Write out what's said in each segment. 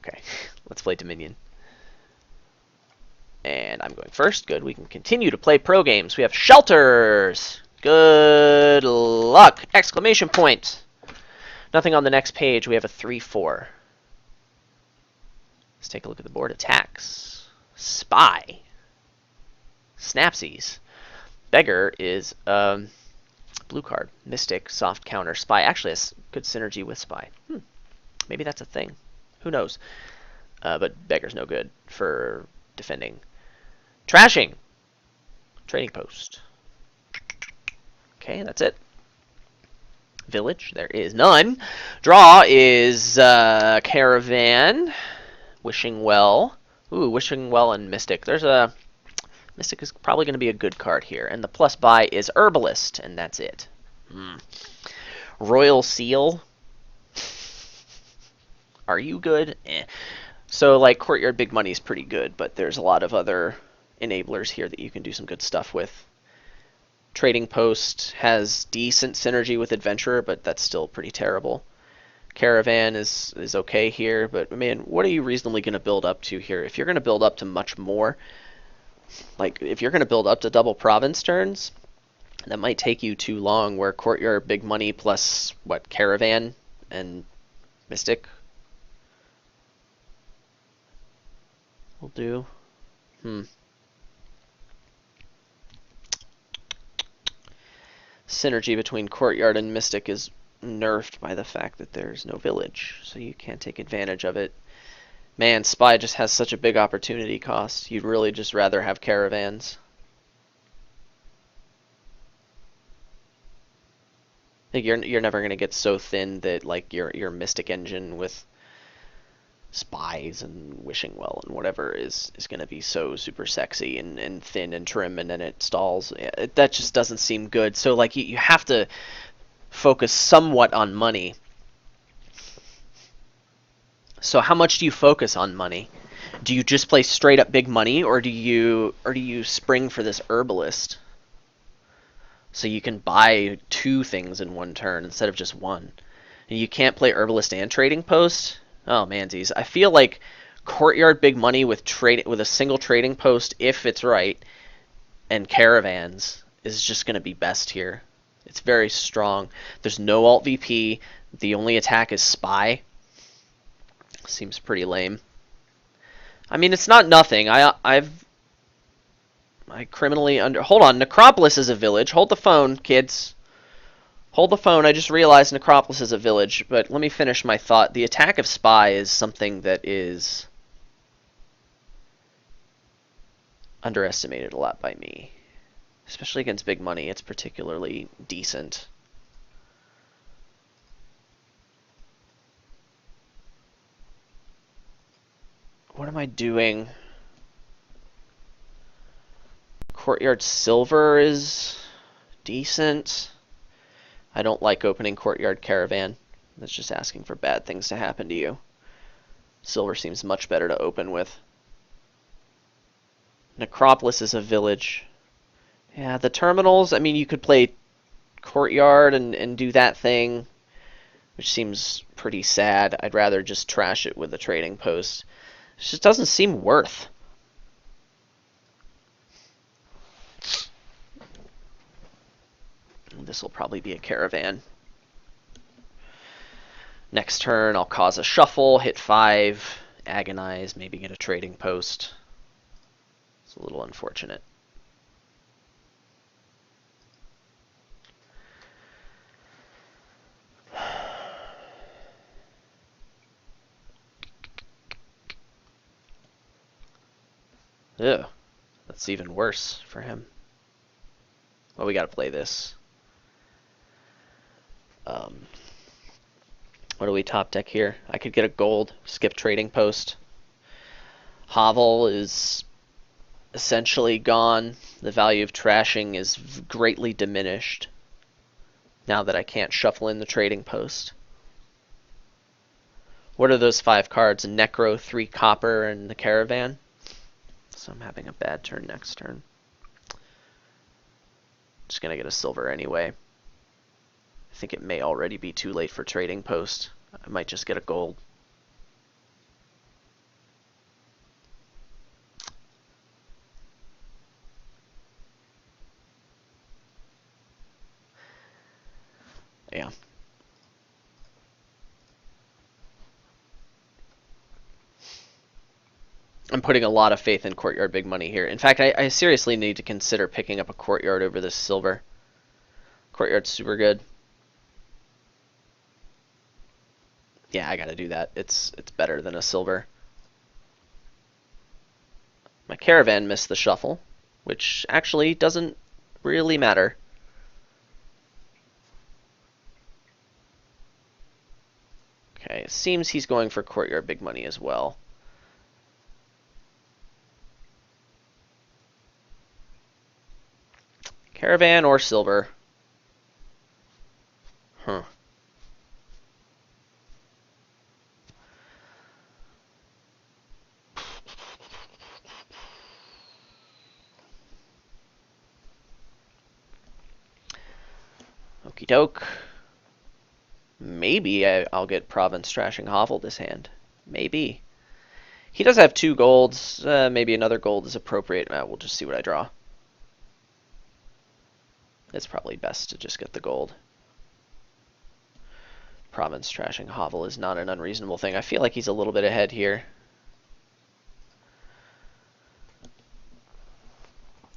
Okay, let's play Dominion. And I'm going first. Good, we can continue to play pro games. We have Shelters. Good luck! Exclamation point. Nothing on the next page. We have a 3-4. Let's take a look at the board. Attacks. Spy. Snapsies. Beggar is blue card. Mystic, soft counter. Spy actually has good synergy with Spy. Maybe that's a thing. Who knows? But Beggar's no good for defending. Trashing. Trading post. Okay, that's it. Village. There is none. Draw is Caravan. Wishing Well. Ooh, Wishing Well and Mystic. There's a... Mystic is probably going to be a good card here. And the plus buy is Herbalist, and that's it. Royal Seal. Are you good? Eh. So, like, Courtyard Big Money is pretty good, but there's a lot of other enablers here that you can do some good stuff with. Trading Post has decent synergy with Adventurer, but that's still pretty terrible. Caravan is okay here, but, man, what are you reasonably going to build up to here? If you're going to build up to much more, like, if you're going to build up to double province turns, that might take you too long, where Courtyard Big Money plus, what, Caravan and Mystic will do. Synergy between Courtyard and Mystic is nerfed by the fact that there's no village, so you can't take advantage of it. Man, Spy just has such a big opportunity cost. You'd really just rather have caravans. Like you're never gonna get so thin that like your Mystic engine with Spies and Wishing Well and whatever is gonna be so super sexy and thin and trim, and then it stalls. That just doesn't seem good. So like you have to focus somewhat on money. So how much do you focus on money? Do you just play straight up big money, or do you spring for this Herbalist? So you can buy 2 things in one turn instead of just one. And you can't play Herbalist and Trading Post? Oh, mansies. I feel like Courtyard Big Money with a single Trading Post, if it's right, and Caravans is just going to be best here. It's very strong. There's no alt VP. The only attack is Spy. Seems pretty lame. I mean, it's not nothing. I criminally Hold on, Necropolis is a village. Hold the phone, kids. Hold the phone. I just realized Necropolis is a village, but let me finish my thought. The attack of Spy is something that is underestimated a lot by me. Especially against big money, it's particularly decent. What am I doing? Courtyard Silver is decent. I don't like opening Courtyard Caravan. That's just asking for bad things to happen to you. Silver seems much better to open with. Necropolis is a village. Yeah, the terminals, I mean, you could play Courtyard and do that thing, which seems pretty sad. I'd rather just trash it with the Trading Post. It just doesn't seem worth. This will probably be a Caravan. Next turn, I'll cause a shuffle, hit 5, agonize, maybe get a Trading Post. It's a little unfortunate. Ugh, that's even worse for him. Well, we gotta play this. What do we top deck here? I could get a gold, skip Trading Post. Hovel is essentially gone. The value of trashing is greatly diminished now that I can't shuffle in the Trading Post. What are those 5 cards? Necro, 3 copper, and the Caravan? So I'm having a bad turn next turn. Just gonna get a silver anyway. I think it may already be too late for Trading Post. I might just get a gold. I'm putting a lot of faith in courtyard big money here. In fact, I seriously need to consider picking up a courtyard over this silver. Courtyard's super good. Yeah, I gotta do that. It's better than a silver. My caravan missed the shuffle, which actually doesn't really matter. Okay, it seems he's going for courtyard big money as well. Caravan or silver? Huh. Okie doke. Maybe I'll get Province Trashing Hovel this hand. Maybe. He does have 2 golds. Maybe another gold is appropriate. We'll just see what I draw. It's probably best to just get the gold. Province Trashing Hovel is not an unreasonable thing. I feel like he's a little bit ahead here.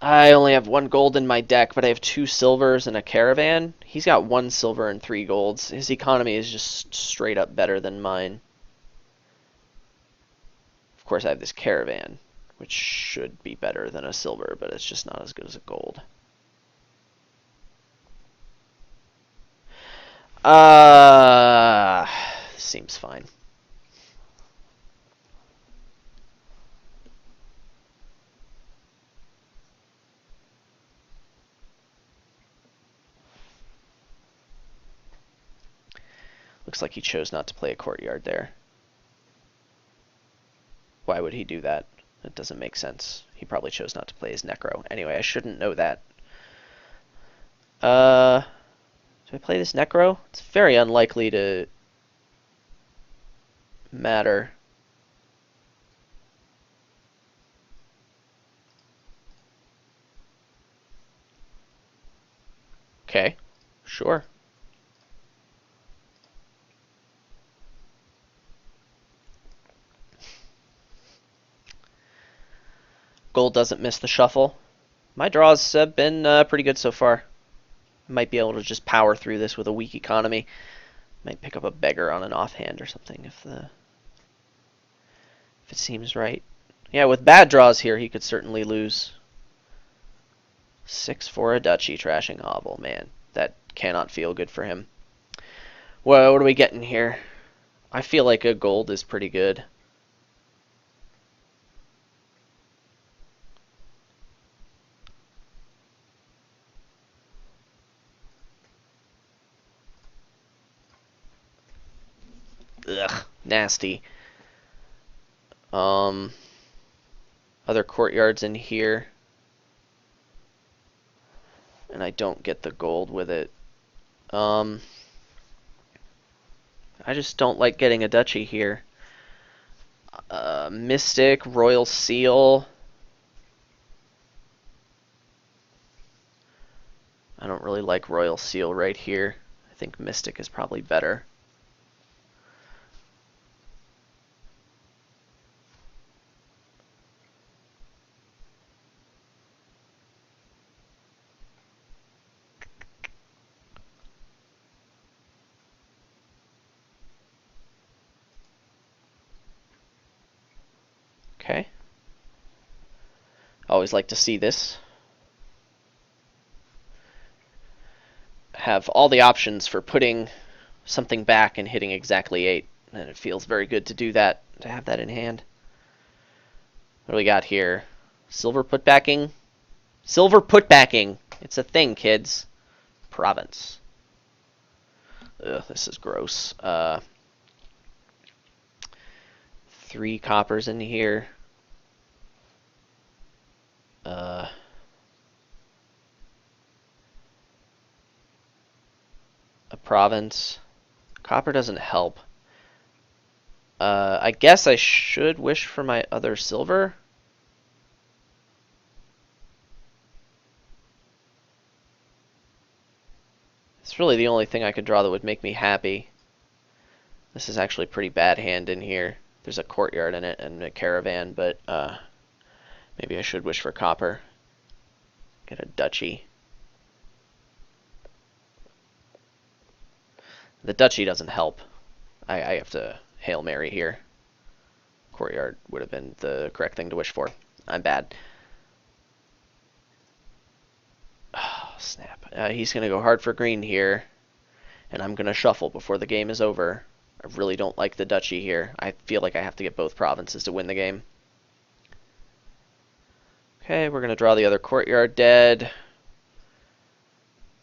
I only have 1 gold in my deck, but I have 2 silvers and a caravan. He's got 1 silver and 3 golds. His economy is just straight up better than mine. Of course, I have this caravan, which should be better than a silver, but it's just not as good as a gold. Seems fine. Looks like he chose not to play a courtyard there. Why would he do that? That doesn't make sense. He probably chose not to play his Necro. Anyway, I shouldn't know that. Do I play this Necro? It's very unlikely to matter. Okay, sure. Gold doesn't miss the shuffle. My draws have been pretty good so far. Might be able to just power through this with a weak economy. Might pick up a beggar on an offhand or something if it seems right. Yeah, with bad draws here, he could certainly lose. 6 for a duchy, Trashing Hovel. Man, that cannot feel good for him. Well, what are we getting here? I feel like a gold is pretty good. Ugh, nasty. Other courtyards in here. And I don't get the gold with it. I just don't like getting a duchy here. Mystic, Royal Seal. I don't really like Royal Seal right here. I think Mystic is probably better. Okay. Always like to see this. Have all the options for putting something back and hitting exactly 8. And it feels very good to do that, to have that in hand. What do we got here? Silver putbacking? Silver putbacking! It's a thing, kids. Province. Ugh, this is gross. 3 coppers in here. A province. Copper doesn't help. I guess I should wish for my other silver. It's really the only thing I could draw that would make me happy. This is actually a pretty bad hand in here. There's a courtyard in it and a caravan, but maybe I should wish for copper. Get a duchy. The duchy doesn't help. I have to Hail Mary here. Courtyard would have been the correct thing to wish for. I'm bad. Oh, snap. He's going to go hard for green here, and I'm going to shuffle before the game is over. I really don't like the duchy here. I feel like I have to get both provinces to win the game. Okay, we're going to draw the other courtyard dead.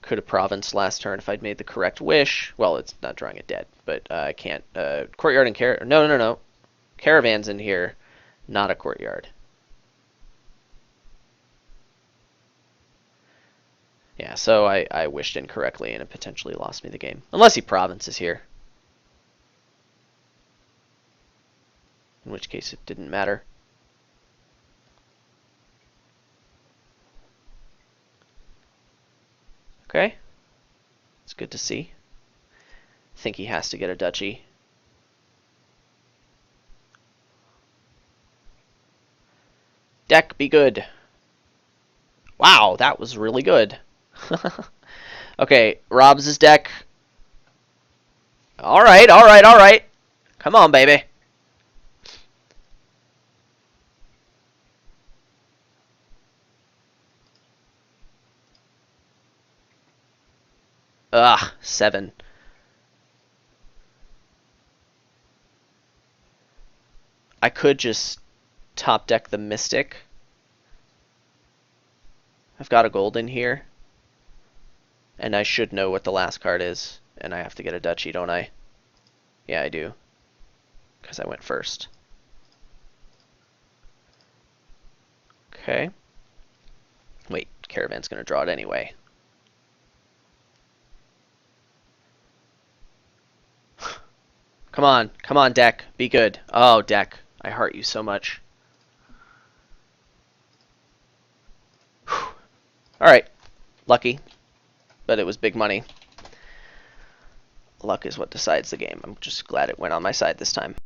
Could have province last turn if I'd made the correct wish. Well, it's not drawing it dead, but I can't. Courtyard and no. Caravan's in here, not a courtyard. Yeah, so I wished incorrectly and it potentially lost me the game. Unless he provinces here. In which case it didn't matter. Okay. It's good to see. I think he has to get a duchy. Deck, be good. Wow, that was really good. Okay, Robz' deck. Alright. Come on, baby. Ugh, 7. I could just top deck the Mystic. I've got a gold in here. And I should know what the last card is. And I have to get a duchy, don't I? Yeah, I do. Because I went first. Okay. Wait, Caravan's going to draw it anyway. Come on, deck. Be good. Oh, deck. I heart you so much. Alright. Lucky. But it was big money. Luck is what decides the game. I'm just glad it went on my side this time.